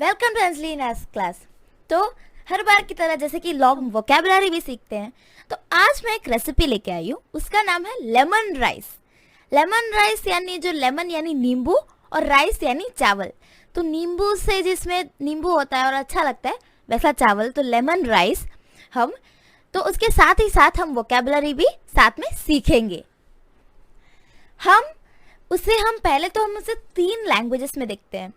Welcome to अंजलिना's class. तो हर बार की तरह जैसे कि लोग वोकेबलरी भी सीखते हैं, तो आज मैं एक रेसिपी लेके आई हूँ। उसका नाम है लेमन राइस। लेमन राइस यानी जो लेमन यानी नींबू और राइस यानी चावल। तो नींबू से जिसमें नींबू होता है और अच्छा लगता है वैसा चावल, तो लेमन राइस। हम तो उसके साथ ही साथ हम वोकेबलरी भी साथ में सीखेंगे। हम पहले तो हम उसे 3 लैंग्वेजेस में देखते हैं।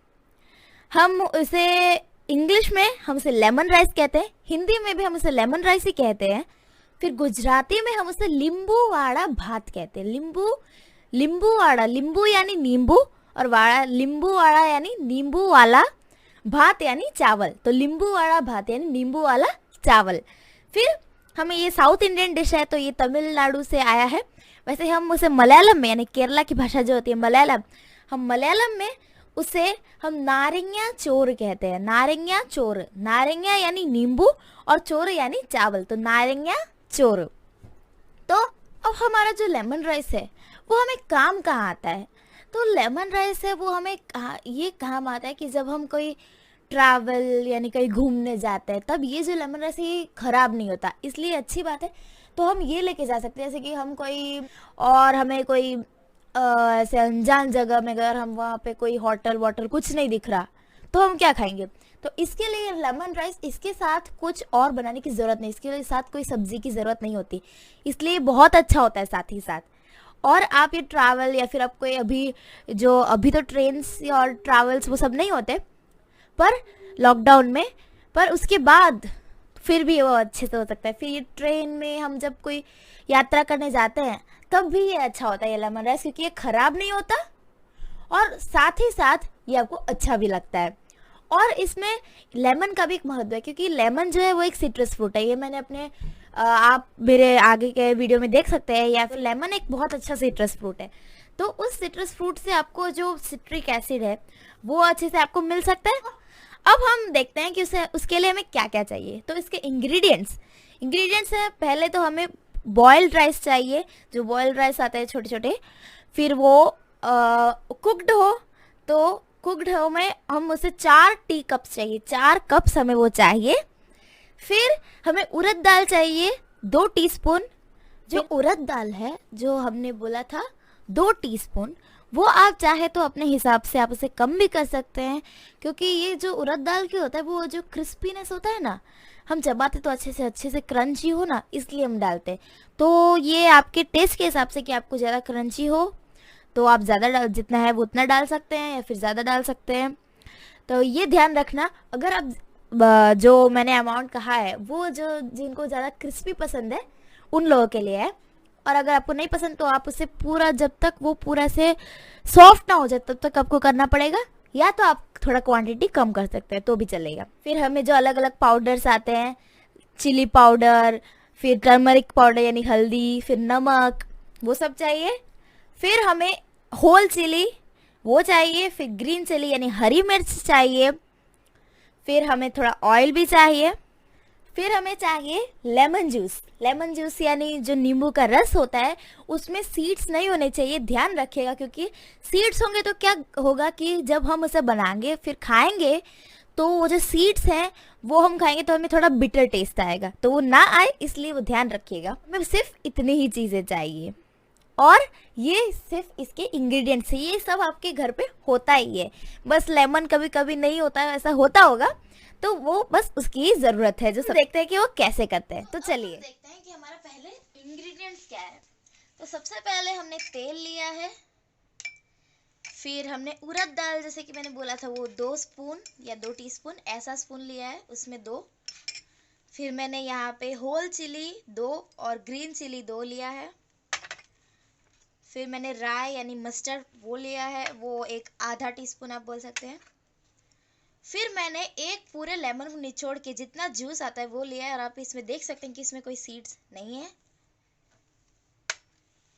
हम उसे इंग्लिश में हम उसे लेमन राइस कहते हैं, हिंदी में भी हम उसे लेमन राइस ही कहते हैं, फिर गुजराती में हम उसे लींबू वाड़ा भात कहते हैं। लींबू वाड़ा, लींबू यानी नींबू और वाड़ा लींबू वाड़ा यानी नींबू वाला, भात यानी चावल। तो लींबू वाड़ा भात यानी नींबू वाला चावल। फिर हमें ये साउथ इंडियन डिश है, तो ये तमिलनाडु से आया है। वैसे हम उसे मलयालम में यानी केरला की भाषा जो होती है मलयालम, हम मलयालम में उसे हम नारंगिया चोर कहते हैं। नारंगिया चोर, नारंगिया यानी नींबू और चोर यानी चावल, तो नारंगिया चोर। तो अब हमारा जो लेमन राइस है वो हमें काम कहाँ आता है? तो लेमन राइस है वो हमें ये काम आता है कि जब हम कोई ट्रैवल यानी कहीं घूमने जाते हैं, तब ये जो लेमन राइस है ये ख़राब नहीं होता, इसलिए अच्छी बात है। तो हम ये लेके जा सकते हैं, जैसे कि हम कोई और हमें कोई ऐसे अनजान जगह में अगर हम वहाँ पे कोई होटल वोटल कुछ नहीं दिख रहा, तो हम क्या खाएंगे? तो इसके लिए लेमन राइस, इसके साथ कुछ और बनाने की ज़रूरत नहीं, इसके लिए साथ कोई सब्जी की ज़रूरत नहीं होती, इसलिए बहुत अच्छा होता है साथ ही साथ। और आप ये ट्रैवल या फिर आप कोई अभी तो ट्रेन्स और ट्रैवल्स वो सब नहीं होते पर लॉकडाउन में, पर उसके बाद फिर भी वो अच्छे से हो सकता है। फिर ये ट्रेन में हम जब कोई यात्रा करने जाते हैं तब भी ये अच्छा होता है ये लेमन राइस, क्योंकि ये ख़राब नहीं होता और साथ ही साथ ये आपको अच्छा भी लगता है। और इसमें लेमन का भी एक महत्व है, क्योंकि लेमन जो है वो एक सिट्रस फ्रूट है। ये मैंने अपने आप मेरे आगे के वीडियो में देख सकते हैं। या फिर लेमन एक बहुत अच्छा सिट्रस फ्रूट है, तो उस सिट्रस फ्रूट से आपको जो सिट्रिक एसिड है वो अच्छे से आपको मिल सकता है। अब हम देखते हैं कि उसके लिए हमें क्या क्या चाहिए। तो इसके इंग्रेडिएंट्स है, पहले तो हमें बॉइल्ड राइस चाहिए, जो बॉइल्ड राइस आते हैं छोटे छोटे। फिर वो कुक्ड हो, तो कुक्ड हो में हम उसे 4 टी कप्स चाहिए, 4 कप्स हमें वो चाहिए। फिर हमें उड़द दाल चाहिए 2 टीस्पून। जो उड़द दाल है जो हमने बोला था 2 टीस्पून, वो आप चाहे तो अपने हिसाब से आप उसे कम भी कर सकते हैं, क्योंकि ये जो उड़द दाल की होता है वो जो क्रिस्पीनेस होता है ना, हम चबाते तो अच्छे से क्रंची हो ना, इसलिए हम डालते हैं। तो ये आपके टेस्ट के हिसाब से कि आपको ज़्यादा क्रंची हो तो आप जितना है वो उतना डाल सकते हैं या फिर ज़्यादा डाल सकते हैं। तो ये ध्यान रखना, अगर आप जो मैंने अमाउंट कहा है वो जो जिनको ज़्यादा क्रिस्पी पसंद है उन लोगों के लिए है। और अगर आपको नहीं पसंद तो आप उसे पूरा, जब तक वो पूरा से सॉफ्ट ना हो जाए तब तक आपको करना पड़ेगा, या तो आप थोड़ा क्वांटिटी कम कर सकते हैं तो भी चलेगा। फिर हमें जो अलग अलग पाउडर्स आते हैं, चिली पाउडर, फिर टर्मरिक पाउडर यानी हल्दी, फिर नमक, वो सब चाहिए। फिर हमें होल चिली वो चाहिए, फिर ग्रीन चिली यानी हरी मिर्च चाहिए। फिर हमें थोड़ा ऑयल भी चाहिए। फिर हमें चाहिए लेमन जूस यानी जो नींबू का रस होता है, उसमें सीड्स नहीं होने चाहिए, ध्यान रखिएगा, क्योंकि सीड्स होंगे तो क्या होगा कि जब हम उसे बनाएंगे फिर खाएंगे तो वो जो सीड्स हैं वो हम खाएंगे तो हमें थोड़ा बिटर टेस्ट आएगा, तो वो ना आए, इसलिए वो ध्यान रखिएगा। हमें सिर्फ इतनी ही चीज़ें चाहिए और ये सिर्फ इसके इंग्रेडिएंट्स है, ये सब आपके घर पे होता ही है। बस लेमन कभी कभी नहीं होता है, ऐसा होता होगा, तो वो बस उसकी ज़रूरत है। जो सब देखते हैं कि वो कैसे करते हैं, तो चलिए देखते हैं कि हमारा पहले इंग्रेडिएंट्स क्या है। तो सबसे पहले हमने तेल लिया है, फिर हमने उड़द दाल, जैसे कि मैंने बोला था वो 2 स्पून या 2 टीस्पून ऐसा स्पून लिया है, उसमें 2। फिर मैंने यहाँ पे होल चिली 2 और ग्रीन चिली 2 लिया है। फिर मैंने राई यानी मस्टर्ड वो लिया है, वो एक आधा टीस्पून आप बोल सकते हैं। फिर मैंने एक पूरे लेमन को निचोड़ के जितना जूस आता है वो लिया है, और आप इसमें देख सकते हैं कि इसमें कोई सीड्स नहीं है।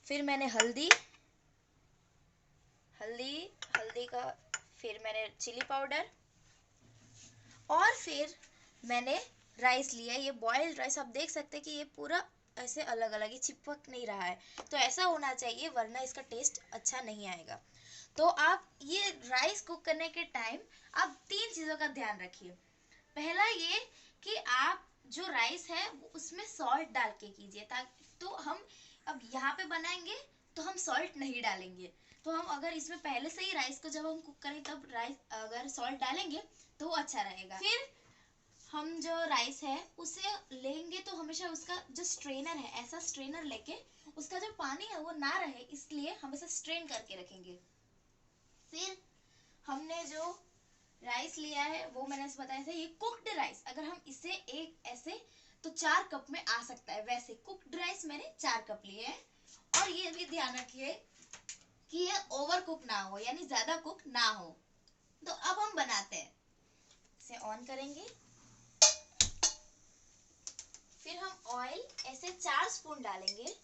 फिर मैंने हल्दी का, फिर मैंने चिली पाउडर, और फिर मैंने राइस लिया है। ये बॉइल्ड राइस, आप देख सकते हैं कि ये पूरा ऐसे अलग अलग, ये चिपक नहीं रहा है, तो ऐसा होना चाहिए, वरना इसका टेस्ट अच्छा नहीं आएगा। तो आप ये राइस कुक करने के टाइम आप 3 चीज़ों का ध्यान रखिए। पहला ये कि आप जो राइस है उसमें सॉल्ट डाल के कीजिए, ताकि तो हम अब यहाँ पे बनाएंगे तो हम सॉल्ट नहीं डालेंगे, तो हम अगर इसमें पहले से ही राइस को जब हम कुक करें तब राइस अगर सॉल्ट डालेंगे तो वो अच्छा रहेगा। फिर हम जो राइस है उसे लेंगे तो हमेशा उसका जो स्ट्रेनर है, ऐसा स्ट्रेनर लेके उसका जो पानी है वो ना रहे, इसलिए हम इसे स्ट्रेन करके रखेंगे। फिर हमने जो राइस लिया है वो मैंने बताया था, ये कुक्ड राइस, अगर हम इसे एक ऐसे तो 4 कप में आ सकता है, वैसे कुक्ड राइस मैंने 4 कप लिए हैं। और ये भी ध्यान रखिए कि ये ओवर कुक ना हो, यानी ज्यादा कुक ना हो। तो अब हम बनाते हैं, इसे ऑन करेंगे, फिर हम ऑयल ऐसे 4 स्पून डालेंगे।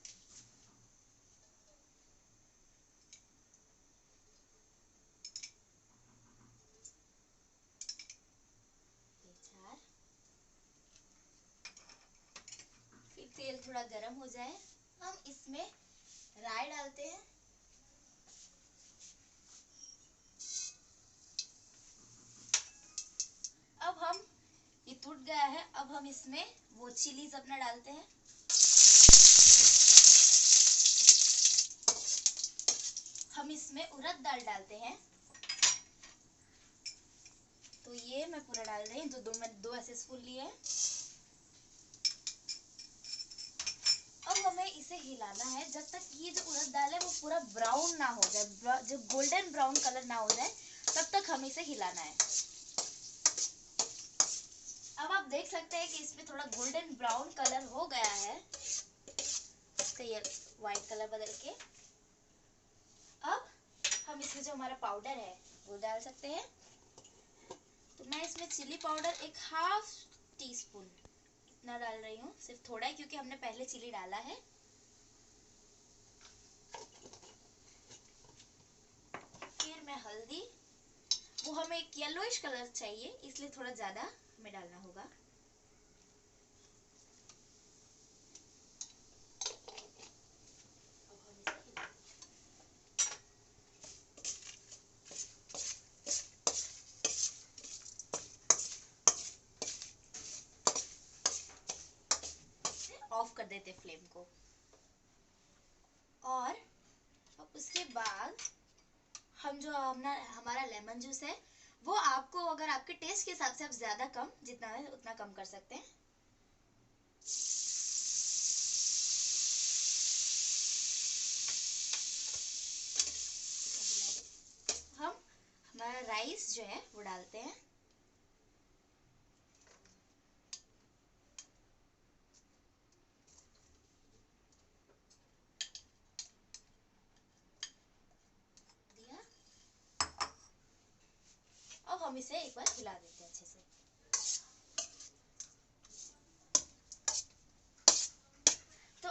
फिर तेल थोड़ा गर्म हो जाए, हम इसमें राई डालते हैं। अब हम ये टूट गया है, अब हम इसमें वो चिलीज अपना डालते हैं। हम इसमें उड़द दाल डालते हैं, तो ये मैं पूरा डाल रही हूँ, मैंने 2 ऐसे स्पून लिए हैं। अब हमें इसे हिलाना है जब तक ये जो उड़द दाल है वो पूरा ब्राउन ना हो जाए, जो गोल्डन ब्राउन कलर ना हो जाए, तब तक हमें इसे हिलाना है। अब आप देख सकते हैं कि इसमें थोड़ा गोल्डन ब्राउन कलर हो गया है, इसका ये व्हाइट कलर बदल के। अब हम इसमें जो हमारा पाउडर है वो डाल सकते हैं। तो मैं इसमें चिली पाउडर 1/2 टीस्पून इतना डाल रही हूँ, सिर्फ थोड़ा ही, क्योंकि हमने पहले चिली डाला है। फिर मैं हल्दी, वो हमें एक येलोइश कलर चाहिए, इसलिए थोड़ा ज्यादा हमें डालना होगा। ऑफ कर देते फ्लेम को। और अब उसके बाद हम जो हमारा लेमन जूस है वो आपको, अगर आपके टेस्ट के हिसाब से आप ज्यादा कम जितना है उतना कम कर सकते हैं। हम हमारा राइस जो है वो डालते हैं। अब हम इसे एक बार हिला देते हैं अच्छे से। तो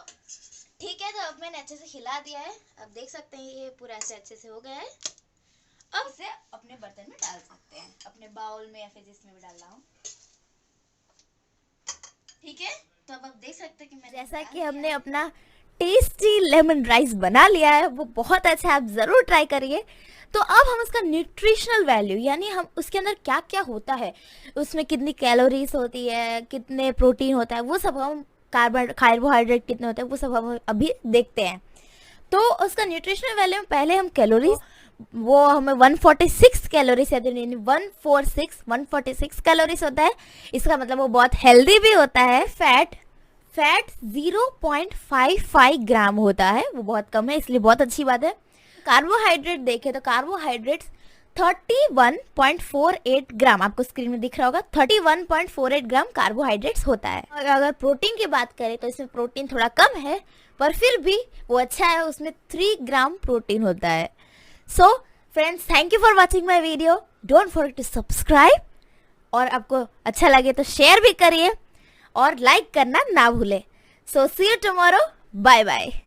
ठीक है, तो अब मैंने अच्छे से हिला दिया है, अब देख सकते हैं ये पूरा ऐसे अच्छे से हो गया है। अब इसे अपने बर्तन में डाल सकते हैं, अपने बाउल में या फिर जिसमें भी डालना हो। ठीक है, तो अब आप देख सकते हैं कि मैंने जैसा कि हमने अपना टेस्टी लेमन राइस बना लिया है, वो बहुत अच्छा है, आप ज़रूर ट्राई करिए। तो अब हम उसका न्यूट्रिशनल वैल्यू, यानी हम उसके अंदर क्या क्या होता है, उसमें कितनी कैलोरीज होती है, कितने प्रोटीन होता है, वो सब हम कार्बोहाइड्रेट कितने होते हैं, वो सब हम अभी देखते हैं। तो उसका न्यूट्रिशनल वैल्यू में पहले हम कैलोरीज, वो हमें 146 कैलोरीज है, 146 कैलोरीज होता है। इसका मतलब वो बहुत हेल्दी भी होता है। फैट 0.55 ग्राम होता है, वो बहुत कम है, इसलिए बहुत अच्छी बात है। कार्बोहाइड्रेट देखें तो कार्बोहाइड्रेट्स 31.48 ग्राम, आपको स्क्रीन में दिख रहा होगा, 31.48 ग्राम कार्बोहाइड्रेट्स होता है। अगर प्रोटीन की बात करें तो इसमें प्रोटीन थोड़ा कम है, पर फिर भी वो अच्छा है, उसमें 3 ग्राम प्रोटीन होता है। So friends, thank you for watching my video. Don't forget to subscribe, और आपको अच्छा लगे तो शेयर भी करिए और लाइक करना ना भूले। सो सी यू टुमारो, बाय बाय।